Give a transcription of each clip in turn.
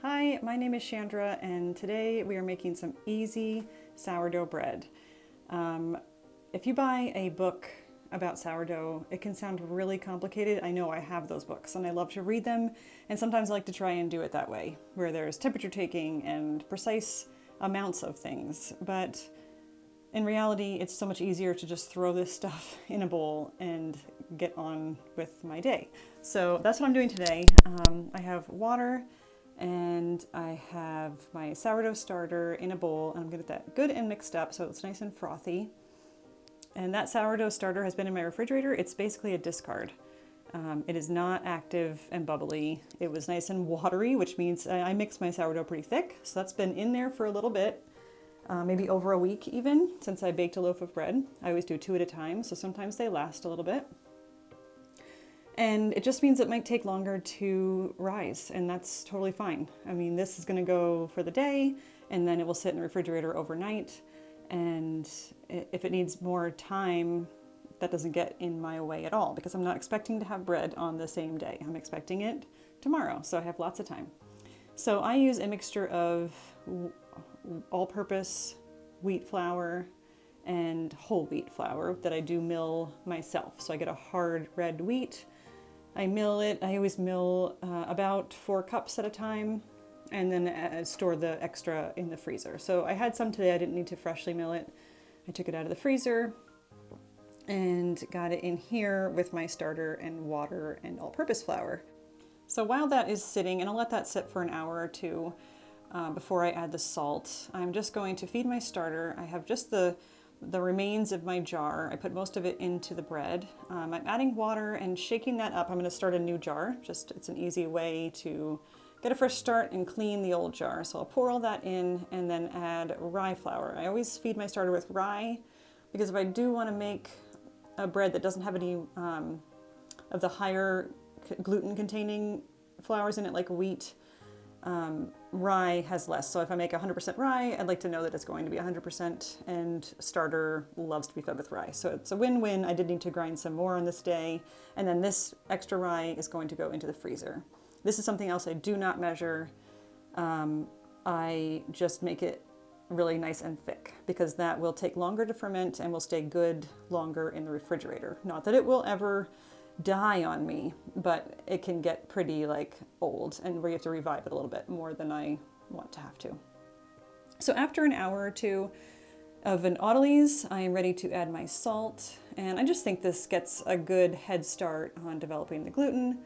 Hi, my name is Chandra, and today we are making some easy sourdough bread. If you buy a book about sourdough, it can sound really complicated. I know I have those books and I love to read them, and sometimes I like to try and do it that way, where there's temperature taking and precise amounts of things. But in reality, it's so much easier to just throw this stuff in a bowl and get on with my day. So that's what I'm doing today. I have water and I have my sourdough starter in a bowl, and I'm gonna get that good and mixed up so it's nice and frothy. And that sourdough starter has been in my refrigerator. It's basically a discard. It is not active and bubbly. It was nice and watery, which means I mix my sourdough pretty thick. So that's been in there for a little bit, maybe over a week even, since I baked a loaf of bread. I always do 2 at a time, so sometimes they last a little bit. And it just means it might take longer to rise, and that's totally fine. I mean, this is gonna go for the day, and then it will sit in the refrigerator overnight. And if it needs more time, that doesn't get in my way at all, because I'm not expecting to have bread on the same day. I'm expecting it tomorrow, so I have lots of time. So I use a mixture of all-purpose wheat flour and whole wheat flour that I do mill myself. So I get a hard red wheat. I mill it. I always mill about 4 cups at a time, and then store the extra in the freezer. So I had some today. I didn't need to freshly mill it. I took it out of the freezer and got it in here with my starter and water and all-purpose flour. So while that is sitting, and I'll let that sit for an hour or two before I add the salt, I'm just going to feed my starter. I have just the remains of my jar. I put most of it into the bread. I'm adding water and shaking that up. I'm going to start a new jar. It's an easy way to get a fresh start and clean the old jar. So I'll pour all that in and then add rye flour. I always feed my starter with rye, because if I do want to make a bread that doesn't have any of the higher gluten containing flours in it, like wheat, rye has less. So if I make 100% rye, I'd like to know that it's going to be 100%, and starter loves to be fed with rye. So it's a win-win. I did need to grind some more on this day, and then this extra rye is going to go into the freezer. This is something else I do not measure. I just make it really nice and thick, because that will take longer to ferment and will stay good longer in the refrigerator. Not that it will ever die on me, but it can get pretty old, and where you have to revive it a little bit more than I want to have to. So after an hour or two of an autolyze, I am ready to add my salt, and I just think this gets a good head start on developing the gluten.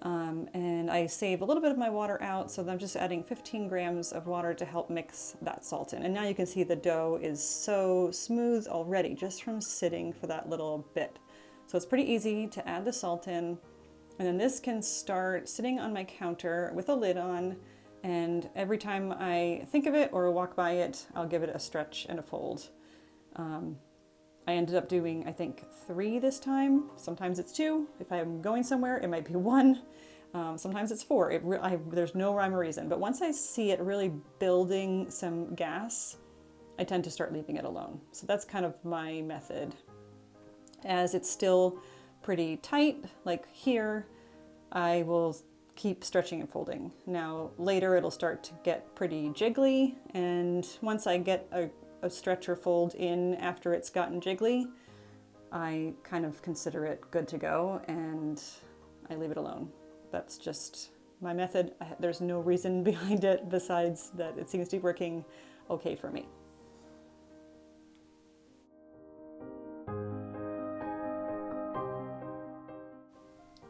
And I save a little bit of my water out, so I'm just adding 15 grams of water to help mix that salt in. And now you can see the dough is so smooth already just from sitting for that little bit. So it's pretty easy to add the salt in, and then this can start sitting on my counter with a lid on, and every time I think of it or walk by it, I'll give it a stretch and a fold. I ended up doing, I think, 3 this time. Sometimes it's 2. If I'm going somewhere, it might be 1. Sometimes it's 4. There's no rhyme or reason. But once I see it really building some gas, I tend to start leaving it alone. So that's kind of my method. As it's still pretty tight, like here, I will keep stretching and folding. Now later it'll start to get pretty jiggly, and once I get a stretch or fold in after it's gotten jiggly, I kind of consider it good to go and I leave it alone. That's just my method. There's no reason behind it besides that it seems to be working okay for me.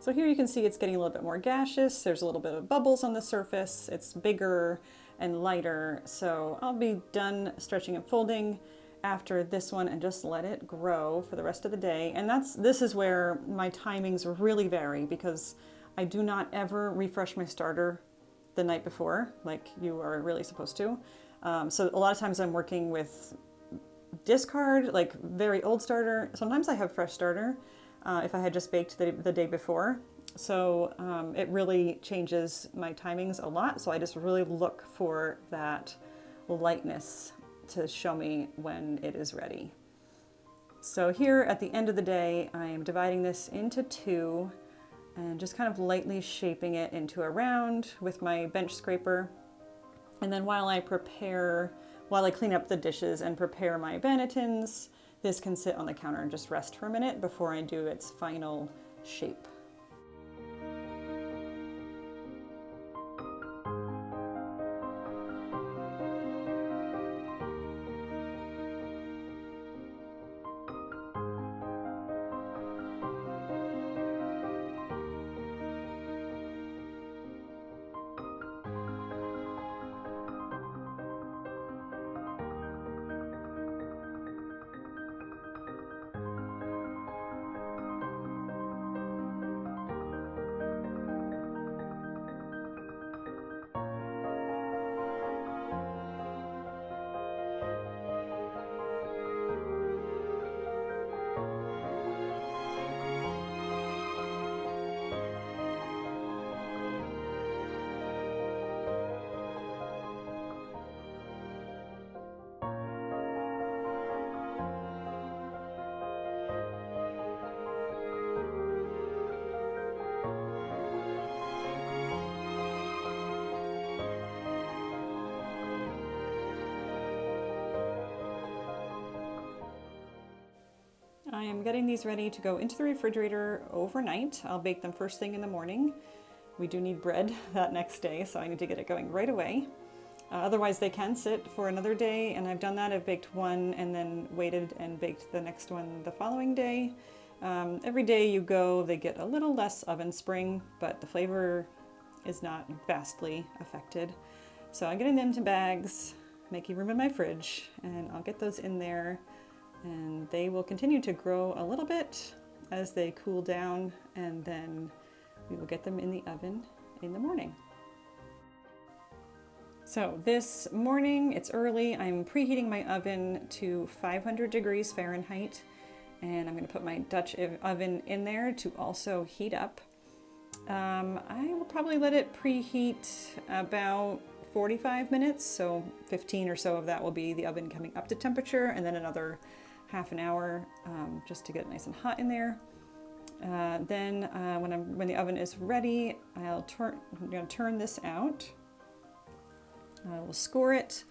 So here you can see it's getting a little bit more gaseous. There's a little bit of bubbles on the surface. It's bigger and lighter. So I'll be done stretching and folding after this one and just let it grow for the rest of the day. And this is where my timings really vary, because I do not ever refresh my starter the night before, like you are really supposed to. So a lot of times I'm working with discard, like very old starter. Sometimes I have fresh starter if I had just baked the day before. So it really changes my timings a lot. So I just really look for that lightness to show me when it is ready. So here at the end of the day, I am dividing this into 2. and just kind of lightly shaping it into a round with my bench scraper. And then while I clean up the dishes and prepare my bannetons, this can sit on the counter and just rest for a minute before I do its final shape. I am getting these ready to go into the refrigerator overnight. I'll bake them first thing in the morning. We do need bread that next day, so I need to get it going right away. Otherwise they can sit for another day, and I've done that. I've baked one and then waited and baked the next one the following day. Every day you go, they get a little less oven spring, but the flavor is not vastly affected. So I'm getting them into bags, making room in my fridge, and I'll get those in there, and they will continue to grow a little bit as they cool down, and then we will get them in the oven in the morning. So this morning, it's early, I'm preheating my oven to 500 degrees Fahrenheit, and I'm going to put my Dutch oven in there to also heat up. I will probably let it preheat about 45 minutes, so 15 or so of that will be the oven coming up to temperature, and then another half an hour just to get it nice and hot in there. Then when the oven is ready, I'm going to turn this out. I will score it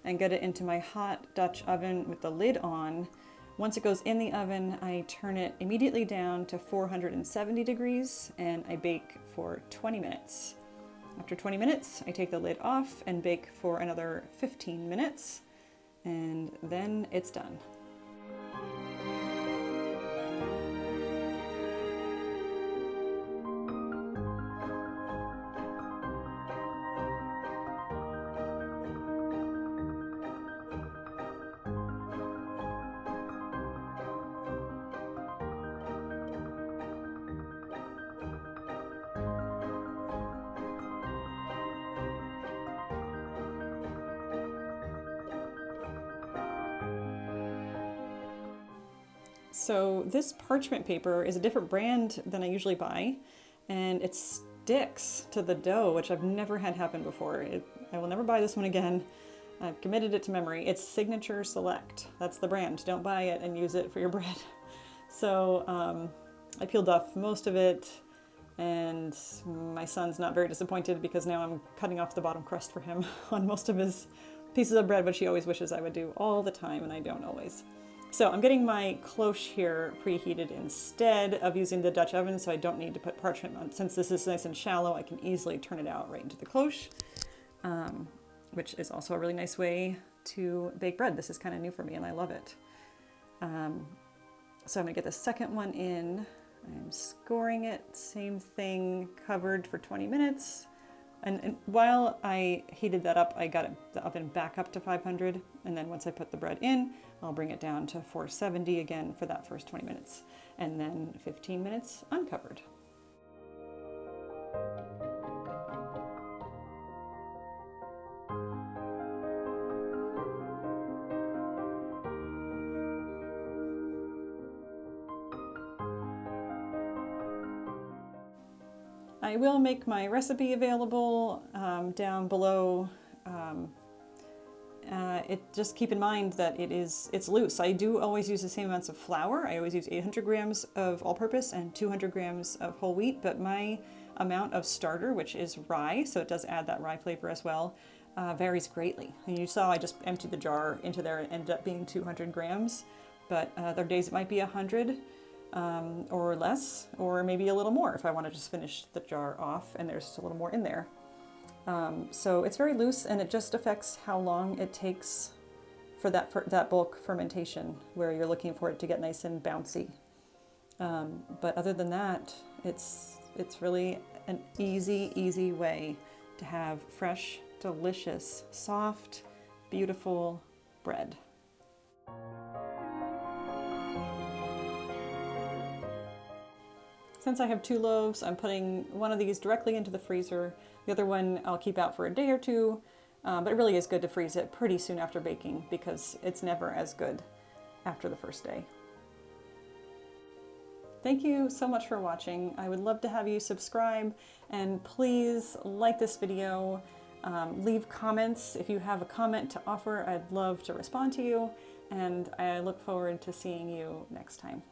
and get it into my hot Dutch oven with the lid on. Once it goes in the oven, I turn it immediately down to 470 degrees and I bake for 20 minutes. After 20 minutes, I take the lid off and bake for another 15 minutes, and then it's done. So this parchment paper is a different brand than I usually buy, and it sticks to the dough, which I've never had happen before. I will never buy this one again. I've committed it to memory. It's Signature Select. That's the brand. Don't buy it and use it for your bread. So I peeled off most of it, and my son's not very disappointed because now I'm cutting off the bottom crust for him on most of his pieces of bread, which he always wishes I would do all the time, and I don't always. So I'm getting my cloche here preheated instead of using the Dutch oven, so I don't need to put parchment on. Since this is nice and shallow, I can easily turn it out right into the cloche, which is also a really nice way to bake bread. This is kind of new for me and I love it. So I'm gonna get the second one in. I'm scoring it, same thing, covered for 20 minutes. And while I heated that up, I got the oven back up to 500. And then once I put the bread in, I'll bring it down to 470 again for that first 20 minutes. And then 15 minutes uncovered. I will make my recipe available down below, just keep in mind that it's loose. I do always use the same amounts of flour. I always use 800 grams of all-purpose and 200 grams of whole wheat, but my amount of starter, which is rye, so it does add that rye flavor as well, varies greatly. And you saw I just emptied the jar into there and it ended up being 200 grams, but there are days it might be 100 or less, or maybe a little more if I want to just finish the jar off and there's just a little more in there. So it's very loose, and it just affects how long it takes for that bulk fermentation, where you're looking for it to get nice and bouncy. But other than that, it's really an easy way to have fresh, delicious, soft, beautiful bread. Since I have 2 loaves, I'm putting one of these directly into the freezer. The other one I'll keep out for a day or two, but it really is good to freeze it pretty soon after baking because it's never as good after the first day. Thank you so much for watching. I would love to have you subscribe, and please like this video. Leave comments. If you have a comment to offer, I'd love to respond to you, and I look forward to seeing you next time.